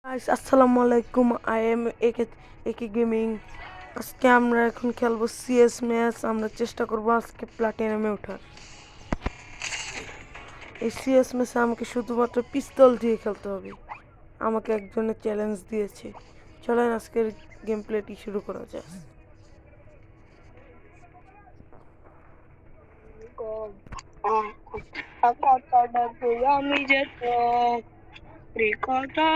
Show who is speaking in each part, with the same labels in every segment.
Speaker 1: Guys আসসালামু আলাইকুম। I am একে গেমিং। আজকে আমরা এখন খেলবো সিএস ম্যাচ। আমরা চেষ্টা করব আজকে প্লাটিনামে ওঠার। এই সিএস ম্যাচে আমাকে শুধুমাত্র পিস্তল দিয়ে খেলতে হবে। আমাকে একজনের চ্যালেঞ্জ দিয়েছে। চলেন আজকের গেম প্লেটি শুরু করা যাক।
Speaker 2: আমি যেত কথা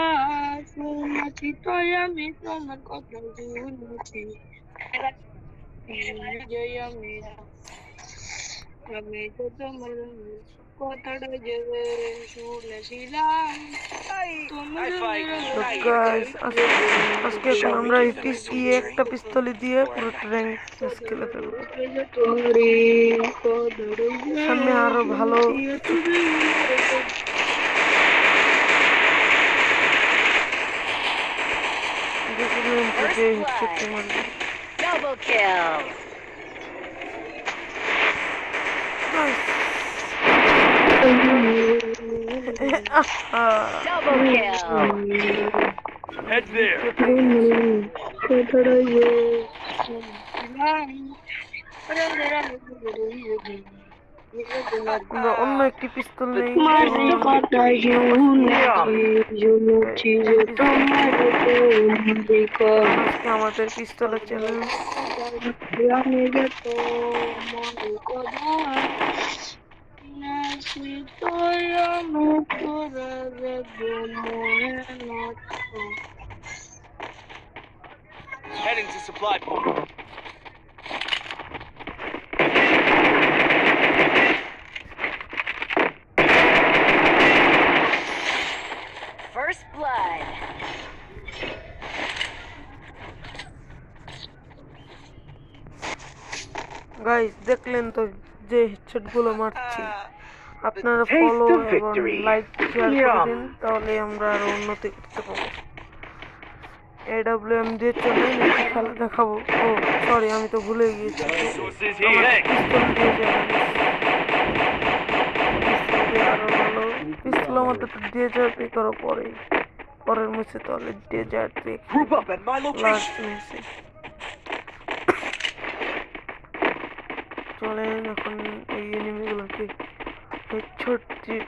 Speaker 2: শুনেছি তাই আমি তোমার কথা শুনেছি আমি তো তোমার কথাটা যে শুনেছিলাম
Speaker 1: তো গাইস আজকে এখন আমরা একটা পিস্তল দিয়ে পুরো ট্র্যাঙ্ক ম্যাচ খেলে ফেলবো। সামনে আরো ভালো
Speaker 3: Double kill. Double kill.
Speaker 4: Head there.
Speaker 1: আমরা অন্য একটি পিস্তল নেই। আমাদের পিস্তলের challenge.
Speaker 4: Heading to supply point.
Speaker 3: First blood.
Speaker 1: Guys দেখলেন তো যে হেডশট গুলো মারছি। আপনারা ফলো এবং লাইক শেয়ার করে দিন, তাহলে আমরা আরো উন্নতি করতে পারবো। AWM দিয়ে চলে খেলা দেখাবো। ও সরি, আমি তো ভুলে গিয়েছি। আরো ভালো পিস্তল আমাদের তো ডেজার্ট পে করার পরের ম্যাচে তাহলে ডেজার্ট দিয়ে লাস্ট ম্যাচে চলেন এখন এই এনিমিগুলোকে হেডশট দিয়ে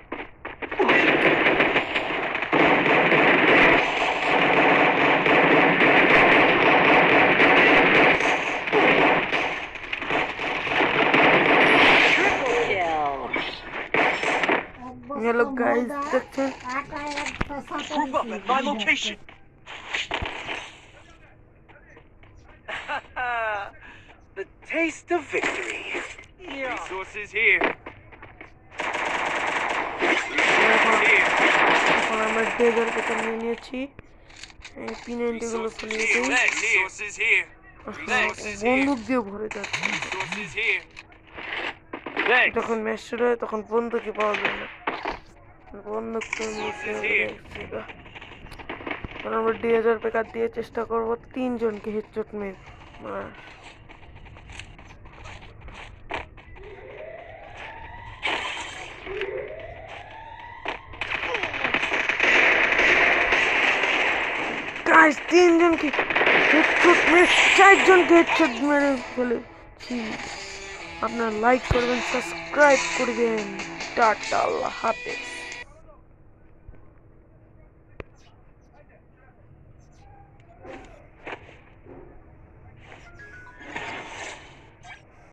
Speaker 1: Hello guys, দেখছেন
Speaker 4: Group up at my location. The taste of victory. Resources here.
Speaker 1: এখন আমরা ডেজার পেতে নিয়ে নিয়েছি। এই P90 গুলো ফেলিয়ে দিই।
Speaker 4: Resources here.
Speaker 1: বন্দুক দিয়ে ভরে যাচ্ছে।
Speaker 4: Resources here.
Speaker 1: যখন ম্যাচ শুরু হয় তখন বন্দুকই পাওয়া যায় না। বন্দুক তো আমরা ডেজার পেকার দিয়ে চেষ্টা করবো 3 জনকে হেডশট মারার। গাইস 3 জনকে হেডশট মেরে 4 জনকে হেডশট মেরে ফেলেছি। আপনারা লাইক করবেন, সাবস্ক্রাইব করবেন। টাটা, আল্লাহ হাফেজ।